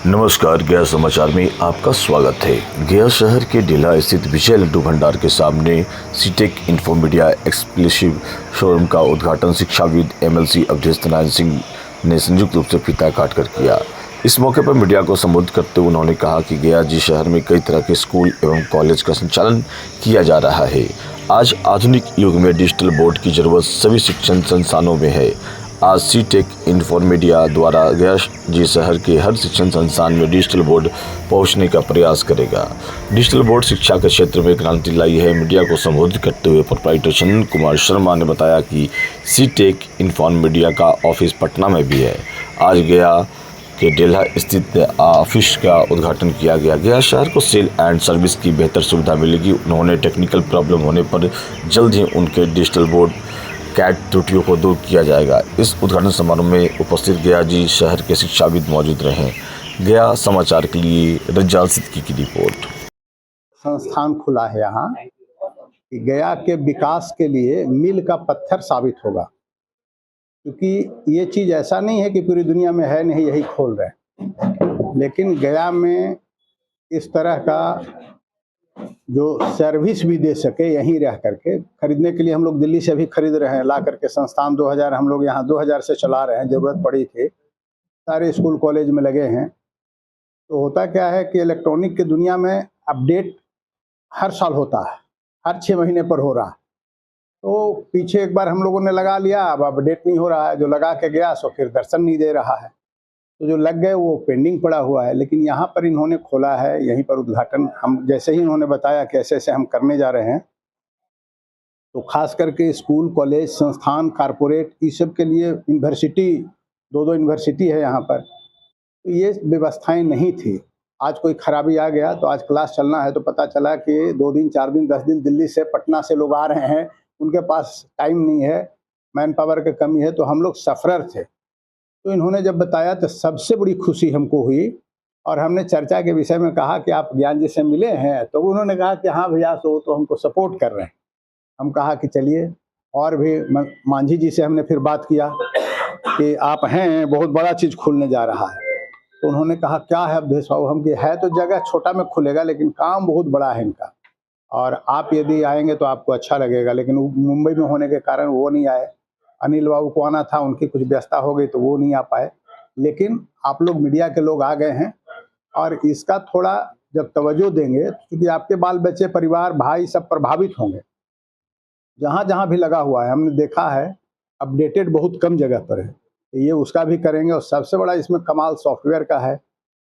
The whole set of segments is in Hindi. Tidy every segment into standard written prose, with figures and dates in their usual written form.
नमस्कार, गया समाचार में आपका स्वागत है। गया शहर के ढीला स्थित विजय लड्डू भंडार के सामने सीटेक इन्फोमीडिया एक्सक्लूसिव शोरूम का उद्घाटन शिक्षाविद एमएलसी अवधेश नारायण सिंह ने संयुक्त रूप से फीता काट कर किया। इस मौके पर मीडिया को संबोधित करते हुए उन्होंने कहा कि गया जी शहर में कई तरह के स्कूल एवं कॉलेज का संचालन किया जा रहा है। आज आधुनिक युग में डिजिटल बोर्ड की जरूरत सभी शिक्षण संस्थानों में है। आज सीटेक इन्फोमीडिया द्वारा गया जी शहर के हर शिक्षण संस्थान में डिजिटल बोर्ड पहुंचने का प्रयास करेगा। डिजिटल बोर्ड शिक्षा के क्षेत्र में क्रांति लाई है। मीडिया को संबोधित करते हुए प्रोप्राइटर चंदन कुमार शर्मा ने बताया कि सीटेक इन्फोमीडिया का ऑफिस पटना में भी है। आज गया के डेल्हा स्थित ऑफिस का उद्घाटन किया गया। गया शहर को सेल एंड सर्विस की बेहतर सुविधा मिलेगी। उन्होंने टेक्निकल प्रॉब्लम होने पर जल्द ही उनके डिजिटल बोर्ड कैट त्रुटियों को दूर किया जाएगा। इस उद्घाटन समारोह में उपस्थित गया जी शहर के शिक्षाविद मौजूद रहे। गया समाचार के लिए रज्जाल सिद्दीकी की रिपोर्ट। संस्थान खुला है यहाँ कि गया के विकास के लिए मील का पत्थर साबित होगा, क्योंकि ये चीज़ ऐसा नहीं है कि पूरी दुनिया में है नहीं यही खोल रहे हैं, लेकिन गया में इस तरह का जो सर्विस भी दे सके यहीं रह करके। खरीदने के लिए हम लोग दिल्ली से भी खरीद रहे हैं ला करके। संस्थान 2000 हम लोग यहाँ 2000 से चला रहे हैं, ज़रूरत पड़ी थी, सारे स्कूल कॉलेज में लगे हैं। तो होता क्या है कि इलेक्ट्रॉनिक की दुनिया में अपडेट हर साल होता है, हर 6 महीने पर हो रहा है। तो पीछे एक बार हम लोगों ने लगा लिया, अब अपडेट नहीं हो रहा है। जो लगा के गया सो फिर दर्शन नहीं दे रहा है, तो जो लग गए वो पेंडिंग पड़ा हुआ है। लेकिन यहाँ पर इन्होंने खोला है, यहीं पर उद्घाटन हम जैसे ही इन्होंने बताया कि ऐसे ऐसे हम करने जा रहे हैं, तो खास करके स्कूल कॉलेज संस्थान कारपोरेट इस सब के लिए यूनिवर्सिटी, 2 यूनिवर्सिटी है यहाँ पर, तो ये व्यवस्थाएं नहीं थी। आज कोई खराबी आ गया तो आज क्लास चलना है तो पता चला कि 2 दिन 4 दिन 10 दिन दिल्ली से पटना से लोग आ रहे हैं, उनके पास टाइम नहीं है, मैन पावर की कमी है, तो हम लोग सफरर थे। तो इन्होंने जब बताया तो सबसे बड़ी खुशी हमको हुई, और हमने चर्चा के विषय में कहा कि आप ज्ञान जी से मिले हैं, तो उन्होंने कहा कि हाँ भैया, तो हमको सपोर्ट कर रहे हैं। हम कहा कि चलिए, और भी मांझी जी से हमने फिर बात किया कि आप हैं, बहुत बड़ा चीज़ खुलने जा रहा है। तो उन्होंने कहा क्या है अवधेश बाबू? हम कि है तो जगह छोटा में खुलेगा, लेकिन काम बहुत बड़ा है इनका, और आप यदि आएंगे तो आपको अच्छा लगेगा। लेकिन मुंबई में होने के कारण वो नहीं आए। अनिल बाबू को आना था, उनकी कुछ व्यस्तता हो गई तो वो नहीं आ पाए। लेकिन आप लोग मीडिया के लोग आ गए हैं, और इसका थोड़ा जब तवज्जो देंगे, क्योंकि आपके बाल बच्चे, परिवार, भाई सब प्रभावित होंगे। जहाँ जहाँ भी लगा हुआ है हमने देखा है, अपडेटेड बहुत कम जगह पर है, तो ये उसका भी करेंगे। और सबसे बड़ा इसमें कमाल सॉफ्टवेयर का है,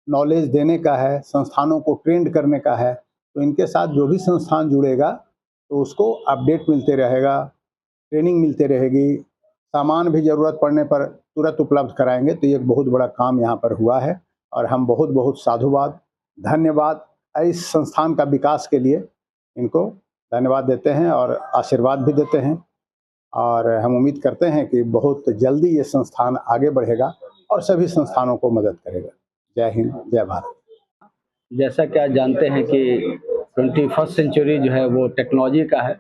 नॉलेज देने का है, संस्थानों को ट्रेंड करने का है। तो इनके साथ जो भी संस्थान जुड़ेगा तो उसको अपडेट मिलते रहेगा, ट्रेनिंग मिलते रहेगी, सामान भी ज़रूरत पड़ने पर तुरंत उपलब्ध कराएंगे। तो ये एक बहुत बड़ा काम यहाँ पर हुआ है, और हम बहुत बहुत साधुवाद, धन्यवाद इस संस्थान का विकास के लिए इनको धन्यवाद देते हैं और आशीर्वाद भी देते हैं। और हम उम्मीद करते हैं कि बहुत जल्दी ये संस्थान आगे बढ़ेगा और सभी संस्थानों को मदद करेगा। जय हिंद, जय भारत। जैसा कि आप जानते हैं कि 21st सेंचुरी जो है वो टेक्नोलॉजी का है,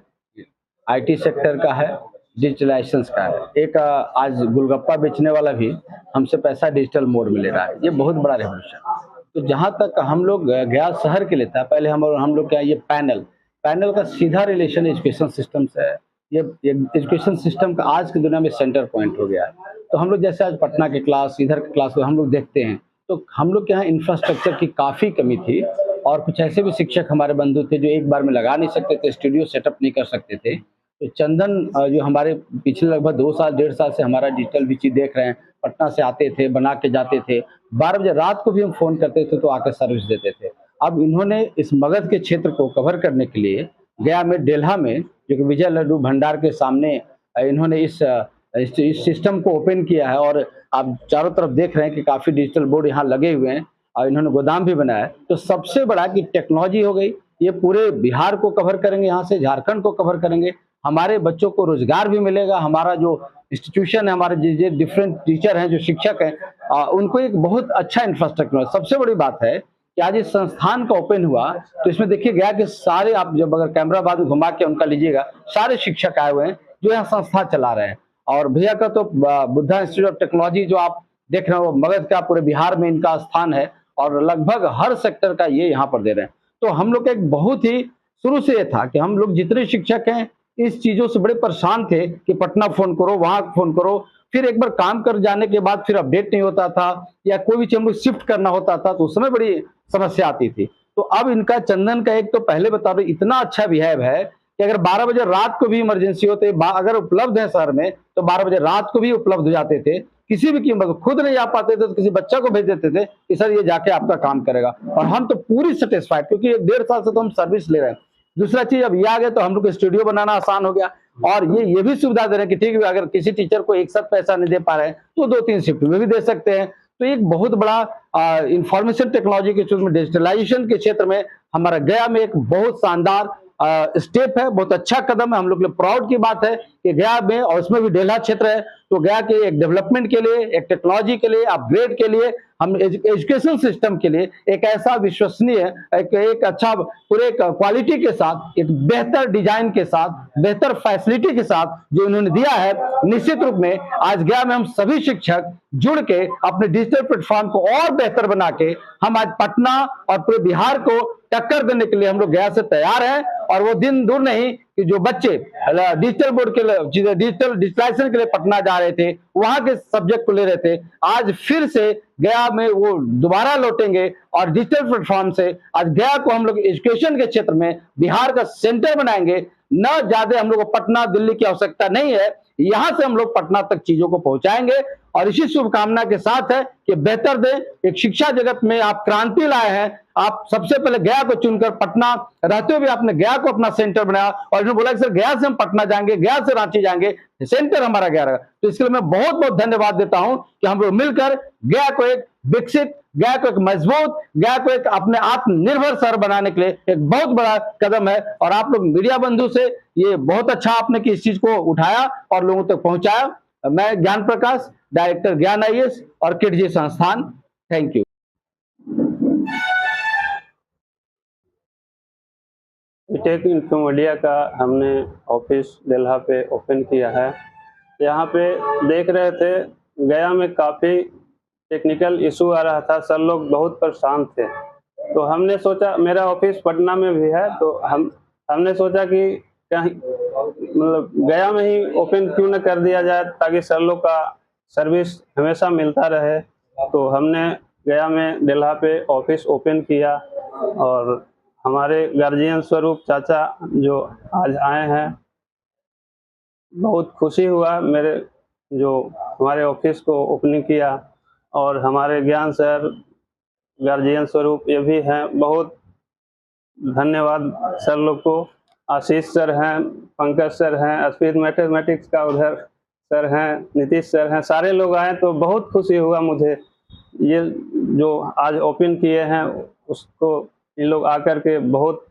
आईटी सेक्टर का है, डिजिटलाइजेशन का है। एक आज गोलगप्पा बेचने वाला भी हमसे पैसा डिजिटल मोड में ले रहा है। ये बहुत बड़ा रेवोल्यूशन। तो जहाँ तक हम लोग गया शहर के लिए था, पहले हम लोग क्या, ये पैनल का सीधा रिलेशन एजुकेशन सिस्टम से है। ये एजुकेशन सिस्टम का आज की दुनिया में सेंटर पॉइंट हो गया है। तो हम लोग जैसे आज पटना के क्लास, इधर के क्लास को हम लोग देखते हैं, तो हम लोग के यहाँ इंफ्रास्ट्रक्चर की काफ़ी कमी थी, और कुछ ऐसे भी शिक्षक हमारे बंधु थे जो एक बार में लगा नहीं सकते थे, स्टूडियो सेटअप नहीं कर सकते थे। तो चंदन जो हमारे पिछले लगभग 2 साल 1.5 साल से हमारा डिजिटल वीची देख रहे हैं, पटना से आते थे, बना के जाते थे। 12 बजे रात को भी हम फ़ोन करते थे तो आकर सर्विस देते थे। अब इन्होंने इस मगध के क्षेत्र को कवर करने के लिए गया में, डेल्हा में, जो कि विजय लड्डू भंडार के सामने, इन्होंने इस सिस्टम को ओपन किया है। और आप चारों तरफ देख रहे हैं कि काफ़ी डिजिटल बोर्ड यहाँ लगे हुए हैं, और इन्होंने गोदाम भी बनाया है। तो सबसे बड़ा कि टेक्नोलॉजी हो गई, ये पूरे बिहार को कवर करेंगे, यहाँ से झारखंड को कवर करेंगे। हमारे बच्चों को रोजगार भी मिलेगा। हमारा जो इंस्टीट्यूशन है, हमारे जो डिफरेंट टीचर हैं, जो शिक्षक हैं, उनको एक बहुत अच्छा इंफ्रास्ट्रक्चर। सबसे बड़ी बात है कि आज इस संस्थान का ओपन हुआ तो इसमें देखिए गया कि सारे, आप जब अगर कैमरा बाद में घुमा के उनका लीजिएगा, सारे शिक्षक आए हुए हैं जो यहाँ संस्था चला रहे हैं। और भैया का तो बुद्धा इंस्टीट्यूट ऑफ टेक्नोलॉजी जो आप देख रहे हो, मगध का पूरे बिहार में इनका स्थान है, और लगभग हर सेक्टर का ये यहाँ पर दे रहे हैं। तो हम लोग का एक बहुत ही शुरू से ये था कि हम लोग जितने शिक्षक हैं इस चीजों से बड़े परेशान थे कि पटना फोन करो, वहां फोन करो, फिर एक बार काम कर जाने के बाद फिर अपडेट नहीं होता था, या कोई भी चीज हम लोग शिफ्ट करना होता था तो उस समय बड़ी समस्या आती थी। तो अब इनका चंदन का एक तो पहले बता दो इतना अच्छा बिहेव है कि अगर 12 बजे रात को भी इमरजेंसी होते, अगर उपलब्ध है शहर में तो 12 बजे रात को भी उपलब्ध हो जाते थे, किसी भी कीमत, खुद नहीं आ पाते थे तो किसी बच्चा को भेज देते थे कि सर ये जाके आपका काम करेगा, और हम तो पूरी सेटिस्फाइड, क्योंकि 1.5 साल से तो हम सर्विस ले रहे हैं। दूसरा चीज अब ये आ गया तो हम लोग को स्टूडियो बनाना आसान हो गया, और ये भी सुविधा दे रहे हैं कि ठीक है अगर किसी टीचर को एक साथ पैसा नहीं दे पा रहे हैं तो 2-3 शिफ्ट में भी दे सकते हैं। तो एक बहुत बड़ा इंफॉर्मेशन टेक्नोलॉजी के क्षेत्र में, डिजिटलाइजेशन के क्षेत्र में हमारा गया में एक बहुत शानदार स्टेप है, बहुत अच्छा कदम है। हम लोग के लिए प्राउड की बात है कि गया में, और उसमें भी डेल्हा क्षेत्र है, तो गया के एक डेवलपमेंट के लिए, एक टेक्नोलॉजी के लिए, अपग्रेड के लिए, हम एजुकेशन सिस्टम के लिए एक ऐसा विश्वसनीय, एक अच्छा पूरे क्वालिटी के साथ, एक बेहतर डिजाइन के साथ, बेहतर फैसिलिटी के साथ जो इन्होंने दिया है, निश्चित रूप में आज गया में हम सभी शिक्षक जुड़ के अपने डिजिटल प्लेटफॉर्म को और बेहतर बना के हम आज पटना और पूरे बिहार को टक्कर देने के लिए हम लोग गया से तैयार हैं। और वो दिन दूर नहीं कि जो बच्चे डिजिटल बोर्ड के लिए, डिजिटलाइजेशन के लिए पटना जा रहे थे, वहां के सब्जेक्ट को ले रहे थे, आज फिर से गया में वो दोबारा लौटेंगे और डिजिटल प्लेटफॉर्म से आज गया को हम लोग एजुकेशन के क्षेत्र में बिहार का सेंटर बनाएंगे। न ज्यादा हम लोग को पटना दिल्ली की आवश्यकता नहीं है, यहां से हम लोग पटना तक चीजों को पहुंचाएंगे। और इसी शुभकामना के साथ है कि बेहतर दे, एक शिक्षा जगत में आप क्रांति लाए हैं। आप सबसे पहले गया को चुनकर, पटना रहते हुए आपने गया को अपना सेंटर बनाया, और इन्होंने बोला कि सर गया से हम पटना जाएंगे, गया से रांची जाएंगे, सेंटर हमारा गया रहेगा। तो इसके लिए मैं बहुत बहुत धन्यवाद देता हूं कि हम लोग मिलकर गया को एक विकसित, गया को एक मजबूत, गया को एक अपने आत्मनिर्भर शहर बनाने के लिए एक बहुत बड़ा कदम है। और आप लोग मीडिया बंधु से ये बहुत अच्छा आपने कि इस चीज को उठाया और लोगों तक पहुंचाया। मैं ज्ञान प्रकाश, डायरेक्टर ज्ञान आईएएस और किडजी संस्थान, थैंक यू। टेक इन्फोमीडिया का हमने ऑफिस डेल्हा पे ओपन किया है। यहाँ पे देख रहे थे गया में काफ़ी टेक्निकल इशू आ रहा था, सब लोग बहुत परेशान थे। तो हमने सोचा, मेरा ऑफिस पटना में भी है, तो हमने सोचा कि कहीं मतलब गया में ही ओपन क्यों न कर दिया जाए ताकि सब लोग का सर्विस हमेशा मिलता रहे। तो हमने गया में डेल्हा पे ऑफिस ओपन किया, और हमारे गार्जियन स्वरूप चाचा जो आज आए हैं, बहुत खुशी हुआ मेरे जो हमारे ऑफिस को ओपनिंग किया। और हमारे ज्ञान सर गार्जियन स्वरूप ये भी हैं, बहुत धन्यवाद सर लोग को। आशीष सर हैं, पंकज सर हैं, स्पीड मैथमेटिक्स का उधर सर हैं, नीतीश सर हैं, सारे लोग आए तो बहुत खुशी हुआ मुझे। ये जो आज ओपन किए हैं उसको इन लोग आकर के बहुत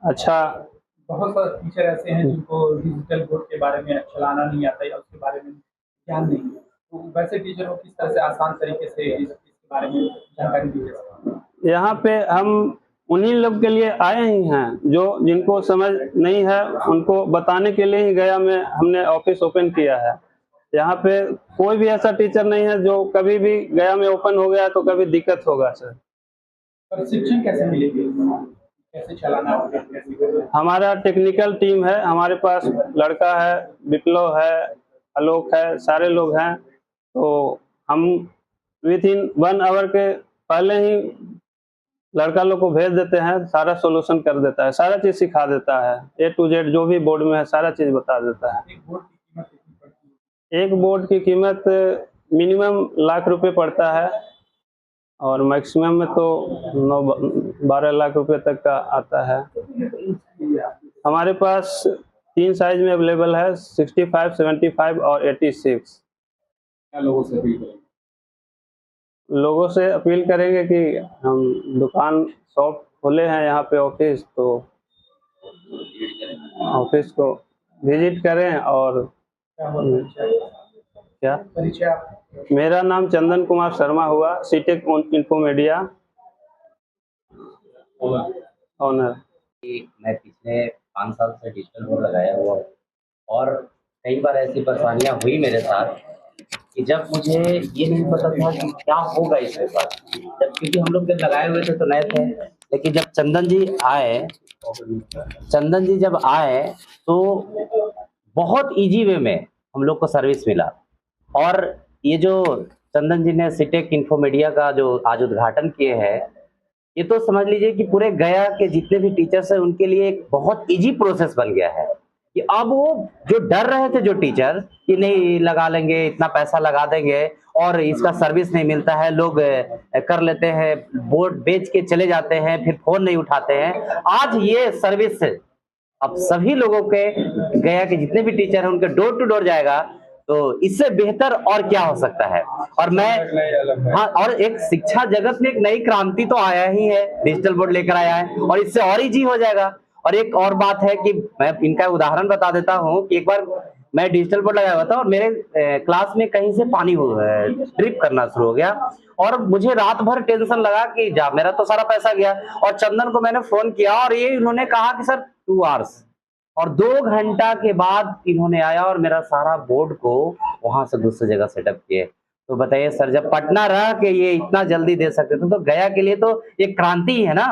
अच्छा। बहुत सारे टीचर ऐसे हैं जिनको डिजिटल बोर्ड के बारे में चलाना नहीं आता या उसके बारे में ज्ञान नहीं है, तो वैसे टीचर को किस तरह से आसान तरीके से इसके बारे में जानकारी दी जा सकती है? यहाँ पे हम उन्हीं लोग के लिए आए ही हैं जो जिनको समझ नहीं है, उनको बताने के लिए ही गया में हमने ऑफिस ओपन किया है। यहाँ पे कोई भी ऐसा टीचर नहीं है जो कभी भी गया में ओपन हो गया तो कभी दिक्कत होगा सर। प्रशिक्षण कैसे मिलेगी, कैसे चलाना होगा, कैसे करना? हमारा टेक्निकल टीम है, हमारे पास लड़का है, विप्लव है, आलोक है, सारे लोग हैं। तो हम विद इन 1 आवर के पहले ही लड़का लोग को भेज देते हैं, सारा सोल्यूशन कर देता है, सारा चीज सिखा देता है, A to Z जो भी बोर्ड में है सारा चीज बता देता है। एक बोर्ड की कीमत कितनी पड़ती है? एक बोर्ड की कीमत मिनिमम लाख रुपए पड़ता है, और मैक्सिमम में तो 9-12 लाख रुपए तक का आता है। हमारे पास 3 साइज में अवेलेबल है, 65, 75 और 86। क्या लोगों से अपील करेंगे? लोगों से अपील करेंगे कि हम दुकान शॉप खोले हैं यहाँ पे ऑफिस, तो ऑफिस को विजिट करें। और क्या हुआ परिचय? क्या परिचय आप? मेरा नाम चंदन कुमार शर्मा हुआ, सीटेक इन्फोमीडिया ऑनर। मैं पिछले 5 साल से डिजिटल बोर्ड लगाया हुआ हूँ, और कई बार ऐसी परेशानियां हुई मेरे साथ कि जब मुझे ये नहीं पता था कि क्या होगा इसके बाद, जब क्योंकि हम लोग जब लगाए हुए थे तो नए थे, लेकिन जब चंदन जी जब आए तो बहुत इजी वे में हम लोग को सर्विस मिला। और ये जो चंदन जी ने सिटेक इन्फोमीडिया का जो आज उद्घाटन किए हैं, ये तो समझ लीजिए कि पूरे गया के जितने भी टीचर्स हैं उनके लिए एक बहुत इजी प्रोसेस बन गया है कि अब वो जो डर रहे थे जो टीचर कि नहीं लगा लेंगे, इतना पैसा लगा देंगे और इसका सर्विस नहीं मिलता है, लोग कर लेते हैं, बोर्ड बेच के चले जाते हैं, फिर फोन नहीं उठाते हैं। आज ये सर्विस अब सभी लोगों के गया के जितने भी टीचर हैं उनके डोर टू डोर जाएगा, तो इससे बेहतर और क्या हो सकता है। और मैं हाँ, और एक शिक्षा जगत में एक नई क्रांति तो आया ही है, डिजिटल बोर्ड लेकर आया है और इससे और इजी हो जाएगा। और एक और बात है कि मैं इनका उदाहरण बता देता हूँ कि एक बार मैं डिजिटल बोर्ड लगाया हुआ था और मेरे क्लास में कहीं से पानी ड्रिप करना शुरू हो गया और मुझे रात भर टेंशन लगा कि जा मेरा तो सारा पैसा गया। और चंदन को मैंने फोन किया और ये इन्होंने कहा कि सर 2 आवर्स, और 2 घंटा के बाद इन्होंने आया और मेरा सारा बोर्ड को वहां से दूसरी जगह सेटअप किए। तो बताइए सर, जब पटना रह के ये इतना जल्दी दे सकते थे तो गया के लिए तो एक क्रांति ही है ना।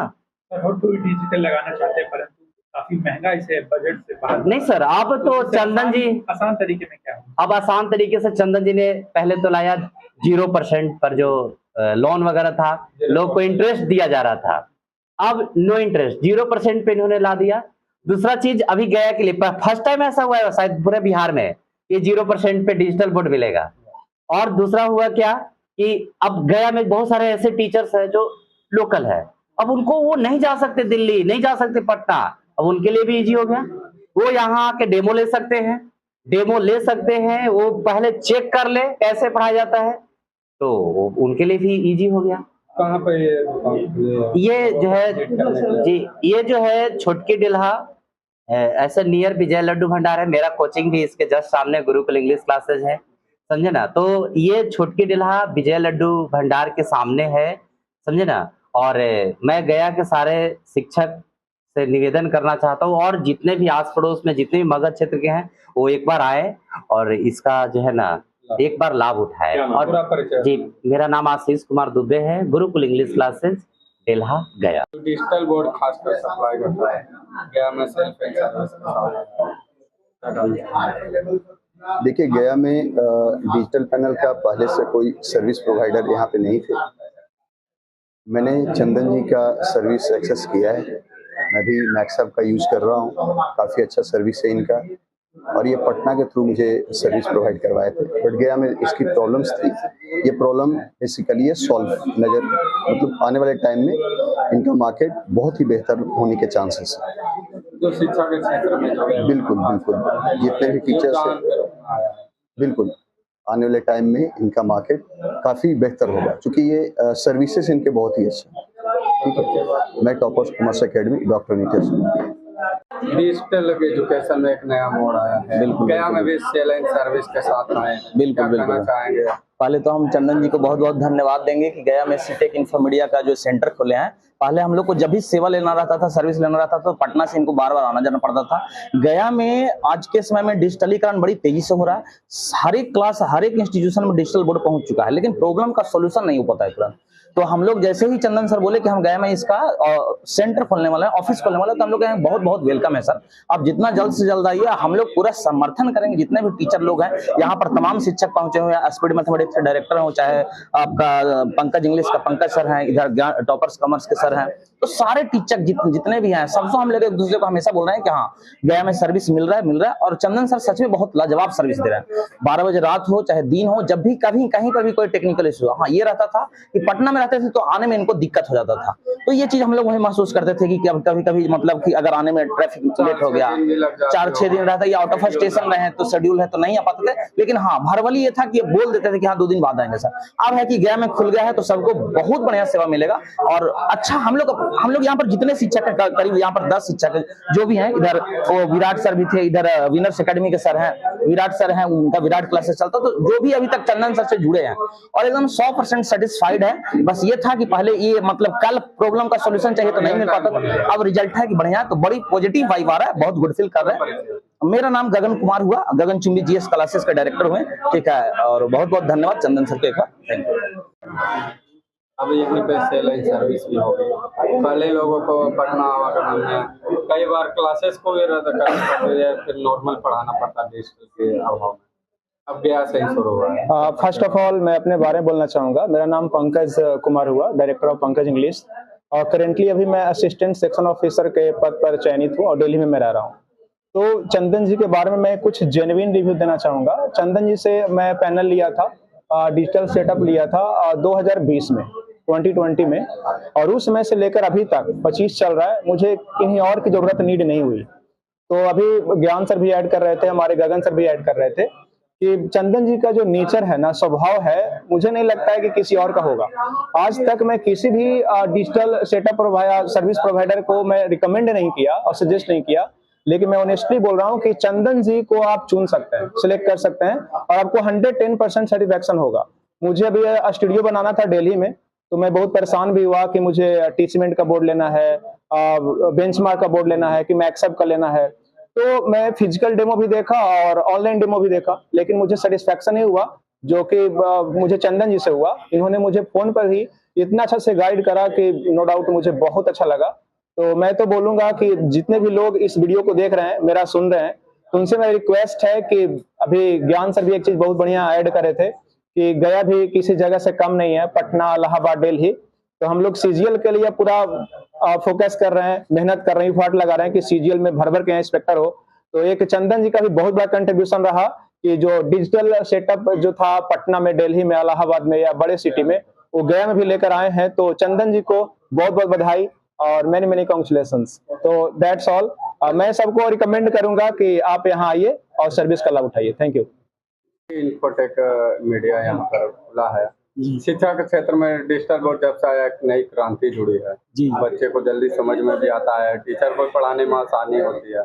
सर हर कोई डिजिटल लगाना चाहते हैं परंतु काफी महंगा इसे बजट से बाहर। नहीं सर, अब तो चंदन जी आसान तरीके में क्या है? अब आसान तरीके से चंदन जी ने पहले तो लाया 0% पर जो लोन वगैरह था, लोग को इंटरेस्ट दिया जा रहा था, अब नो इंटरेस्ट 0% पे इन्होंने ला दिया। दूसरा चीज अभी गया के लिए फर्स्ट टाइम ऐसा हुआ है शायद पूरे बिहार में, ये 0% पे डिजिटल बोर्ड मिलेगा। और दूसरा हुआ क्या कि अब गया में बहुत सारे ऐसे टीचर्स हैं जो लोकल है, अब उनको वो नहीं जा सकते दिल्ली, नहीं जा सकते पटना, अब उनके लिए भी इजी हो गया। वो यहाँ आके डेमो ले सकते हैं, वो पहले चेक कर ले कैसे पढ़ाया जाता है, तो उनके लिए भी इजी हो गया। कहाँ पे ये जो है जी, ये जो है छोटकी डिल्हा ऐसे नियर विजय लड्डू भंडार है। मेरा कोचिंग भी इसके जस्ट सामने गुरुकुल इंग्लिश क्लासेज है, समझे ना। तो ये छोटकी डिल्हा विजय लड्डू भंडार के सामने है, समझे ना। और मैं गया के सारे शिक्षक से निवेदन करना चाहता हूँ और जितने भी आस पड़ोस में जितने भी मगध क्षेत्र के हैं वो एक बार आए और इसका जो है ना एक बार लाभ उठाए। और जी, मेरा नाम आशीष कुमार दुबे है, गुरुकुल इंग्लिश क्लासेज डिल्हा गया। डिजिटल बोर्ड खासकर सप्लाई करता है गया में सेल्फ देखिए, गया में डिजिटल पैनल का पहले से कोई सर्विस प्रोवाइडर यहाँ पे नहीं थे। मैंने चंदन जी का सर्विस एक्सेस किया है, मैं भी मैक्सअप का यूज़ कर रहा हूँ, काफ़ी अच्छा सर्विस है इनका। और ये पटना के थ्रू मुझे सर्विस प्रोवाइड करवाए थे, बट गया में इसकी प्रॉब्लम्स थी। ये प्रॉब्लम बेसिकली है सॉल्व नज़र, मतलब आने वाले टाइम में इनका मार्केट बहुत ही बेहतर होने के चांसेस हैं। जो शिक्षा के क्षेत्र में जो है बिल्कुल जितने भी टीचर्स हैं, बिल्कुल आने वाले टाइम में इनका मार्केट काफ़ी बेहतर होगा, क्योंकि ये सर्विसेज इनके बहुत ही अच्छे हैं। ठीक है, मैं toppers commerce academy doctor Nitish. Digital education में एक नया मोड़ आया है, गया में भी सेल एंड सर्विस के साथ आए हैं, बिल्कुल चाहेंगे? पहले तो हम चंदन जी को बहुत बहुत धन्यवाद देंगे कि गया में सिटेक इन्फोमीडिया का जो सेंटर खोले हैं। पहले हम लोग को जब भी सेवा लेना रहता था, सर्विस लेना रहता था, तो पटना से इनको बार बार आना जाना पड़ता था। गया में आज के समय में डिजिटलीकरण बड़ी तेजी से हो रहा है, हर एक क्लास हर एक इंस्टीट्यूशन में डिजिटल बोर्ड पहुंच चुका है, लेकिन प्रॉब्लम का सोल्यूशन नहीं हो पाता है तुरंत। तो हम लोग जैसे ही चंदन सर बोले कि हम गया में इसका सेंटर खोलने वाला है, ऑफिस खोलने वाला है, तो हम लोग बहुत बहुत वेलकम है सर, आप जितना जल्द से जल्द आइए। हम लोग पूरा समर्थन करेंगे, जितने भी टीचर लोग हैं यहाँ पर, तमाम शिक्षक पहुंचे हुए हैं, स्पीड मैथमेटिक्स के डायरेक्टर हो, चाहे आपका पंकज इंग्लिश का पंकज सर हैं, इधर टॉपर्स कॉमर्स के सर हैं, तो सारे टीचर जितने भी हैं सबसे हम लोग एक दूसरे को हमेशा बोल रहे हैं कि हाँ गया में सर्विस मिल रहा है। और चंदन सर सच में बहुत लाजवाब सर्विस दे रहे हैं। 12 बजे रात हो चाहे दिन हो, जब भी कभी कहीं पर भी कोई टेक्निकल इशू हो, हाँ ये रहता था कि पटना में रहते थे तो आने में इनको दिक्कत हो जाता था, तो ये चीज हम लोग वही महसूस करते थे कि कभी मतलब कि अगर आने में ट्रैफिक लेट हो गया, 4-6 दिन रहता या आउट ऑफ स्टेशन रहे तो शेड्यूल है तो नहीं आ पाते थे। लेकिन हाँ भरवली ये था कि बोल देते थे कि हाँ 2 दिन बाद आएंगे सर। अब है कि गया में खुल गया है तो सबको बहुत बढ़िया सेवा मिलेगा। और अच्छा हम लोग यहाँ पर जितने शिक्षक हैं, करीब यहाँ पर 10 शिक्षक जो भी हैं, इधर वो विराट सर भी थे, इधर विनर्स एकेडमी के सर हैं, विराट सर हैं, उनका विराट क्लासेस चलता, तो जो भी अभी तक चंदन सर से जुड़े हैं और एकदम 100% सेटिस्फाइड है। बस ये था कि पहले ये मतलब कल प्रॉब्लम का सॉल्यूशन चाहिए तो नहीं मिल पाता था, अब रिजल्ट है कि बढ़िया, तो बड़ी पॉजिटिव वाइब आ रहा है, बहुत गुड फील कर रहे हैं। मेरा नाम गगन कुमार हुआ, गगन चुंबी जीएस क्लासेस का डायरेक्टर हुए, ठीक है। और बहुत बहुत धन्यवाद चंदन सर के एक बार, थैंक यू। अब यहीं पे सेल एंड सर्विस भी हो गई। पहले लोगों को पढ़ना आवागमन में कई बार क्लासेस को भी रद्द करना पड़ता है, फिर नॉर्मल पढ़ाना पड़ता डिजिटल के अभाव में। अब गया से ही शुरू हुआ है। फर्स्ट ऑफ ऑल मैं अपने बारे में बोलना चाहूँगा। मेरा नाम पंकज कुमार हुआ, डायरेक्टर ऑफ पंकज इंग्लिश, और करेंटली अभी मैं असिस्टेंट सेक्शन ऑफिसर के पद पर चयनित हूँ और दिल्ली में मैं रह रहा हूँ। तो चंदन जी के बारे में मैं कुछ जेन्युइन रिव्यू देना चाहूँगा। चंदन जी से मैं पैनल लिया था, डिजिटल सेटअप लिया था 2020 में, 2020 में, और उस समय से लेकर अभी तक 25 चल रहा है। मुझे कहीं और की जरूरत नीड नहीं हुई। तो अभी ज्ञान सर भी ऐड कर रहे थे, हमारे गगन सर भी ऐड कर रहे थे कि चंदन जी का जो नेचर है ना, स्वभाव है, मुझे नहीं लगता है कि किसी और का होगा। आज तक मैं किसी भी digital setup provider, service provider को मैं रिकमेंड नहीं किया और सजेस्ट नहीं किया, लेकिन मैं ऑनेस्टली बोल रहा हूँ कि चंदन जी को आप चुन सकते हैं, सिलेक्ट कर सकते हैं और आपको 110% सेटिस्फैक्शन होगा। मुझे अभी स्टूडियो बनाना था दिल्ली में, तो मैं बहुत परेशान भी हुआ कि मुझे टीचमेंट का बोर्ड लेना है, बेंचमार्क का बोर्ड लेना है, कि मैक्सअप का लेना है। तो मैं फिजिकल डेमो भी देखा और ऑनलाइन डेमो भी देखा, लेकिन मुझे सेटिस्फैक्शन नहीं हुआ, जो कि मुझे चंदन जी से हुआ। इन्होंने मुझे फोन पर ही इतना अच्छा से गाइड करा कि नो डाउट मुझे बहुत अच्छा लगा। तो मैं तो बोलूंगा कि जितने भी लोग इस वीडियो को देख रहे हैं, मेरा सुन रहे हैं, तो उनसे मेरी रिक्वेस्ट है कि अभी ज्ञान सर भी एक चीज बहुत बढ़िया ऐड कर रहे थे कि गया भी किसी जगह से कम नहीं है, पटना, इलाहाबाद, दिल्ली। तो हम लोग सीजीएल के लिए पूरा फोकस कर रहे हैं, मेहनत कर रहे हैं, एफर्ट लगा रहे हैं कि सीजीएल में भर भर के इंस्पेक्टर हो। तो एक चंदन जी का भी बहुत बड़ा कंट्रीब्यूशन रहा कि जो डिजिटल सेटअप जो था पटना में, दिल्ली में, इलाहाबाद में या बड़े सिटी में, वो गया में भी लेकर आए हैं। तो चंदन जी को बहुत बहुत बधाई और मेनी मेनी कांग्रेचुलेशंस। तो दैट्स ऑल। मैं सबको रिकमेंड करूंगा कि आप यहाँ आइए और सर्विस का लाभ उठाइए। Thank you. इन्फोटेक मीडिया यहाँ पर खुला है। शिक्षा के क्षेत्र में डिजिटल बोर्ड जब से आया, एक नई क्रांति जुड़ी है। बच्चे को जल्दी समझ में भी आता है, टीचर को पढ़ाने में आसानी होती है।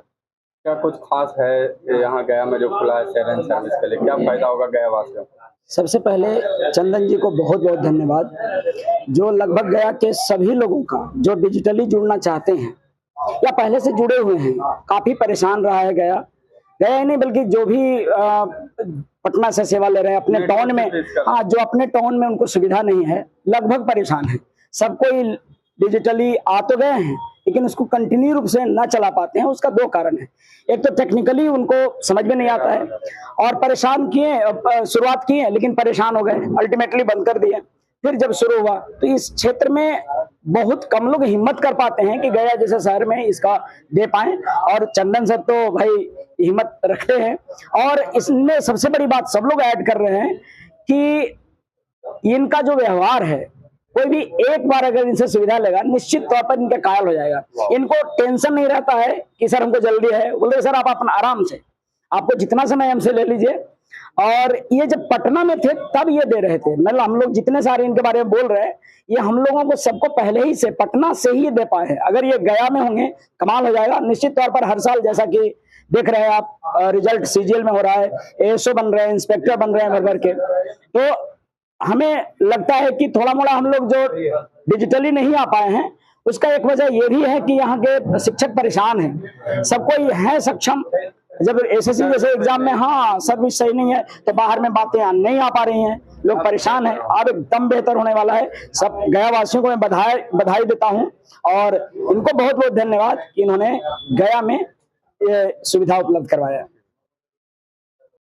क्या कुछ खास है यहाँ गया में जो खुला है सेल एंड सर्विस के लिए, क्या फायदा होगा गया वासियों को? सबसे पहले चंदन जी को बहुत बहुत धन्यवाद, जो लगभग गया के सभी लोगों का जो डिजिटली जुड़ना चाहते हैं या पहले से जुड़े हुए हैं। काफी परेशान रहा है गया ही नहीं, बल्कि जो भी पटना से सेवा ले रहे हैं अपने टाउन में, हाँ, जो अपने टाउन में उनको सुविधा नहीं है, लगभग परेशान है। सब कोई डिजिटली आ तो गए हैं, लेकिन उसको कंटिन्यू रूप से ना चला पाते हैं। उसका दो कारण है। एक तो टेक्निकली उनको समझ में नहीं आता है और परेशान किए, शुरुआत किए लेकिन परेशान हो गए, अल्टीमेटली बंद कर दिए। फिर जब शुरू हुआ तो इस क्षेत्र में बहुत कम लोग हिम्मत कर पाते हैं कि गया जैसे शहर में इसका दे पाए, और चंदन सर तो भाई हिम्मत रखते हैं। और इसमें सबसे बड़ी बात सब लोग ऐड कर रहे हैं कि इनका जो व्यवहार है, कोई भी एक बार अगर इनसे सुविधा लेगा निश्चित तौर पर इनके कायल हो जाएगा। इनको टेंशन नहीं रहता है कि सर हमको जल्दी है, बोलते सर आप अपना आराम से, आपको जितना समय हमसे ले लीजिए। और ये जब पटना में थे तब ये दे रहे थे, मतलब हम लोग जितने सारे इनके बारे में बोल रहे हैं, ये हम लोगों को सबको पहले ही से पटना से ही दे पाए हैं। अगर ये गया में होंगे कमाल हो जाएगा। निश्चित तौर पर हर साल जैसा कि देख रहे हैं आप, रिजल्ट सीजीएल में हो रहा है, एएसओ बन रहे हैं, इंस्पेक्टर बन रहे हैं भर भर के। तो हमें लगता है कि थोड़ा मोड़ा हम लोग जो डिजिटली नहीं आ पाए हैं, उसका एक वजह ये भी है कि यहाँ के शिक्षक परेशान हैं। सब कोई है सक्षम, जब एसएससी जैसे एग्जाम में हाँ सर्विस सही नहीं है तो बाहर में बातें नहीं आ पा रही हैं, लोग परेशान हैं। अब एकदम बेहतर होने वाला है। सब गया वासियों को मैं बधाई देता हूं और उनको बहुत बहुत धन्यवाद कि इन्होंने गया में ये सुविधा उपलब्ध करवाया।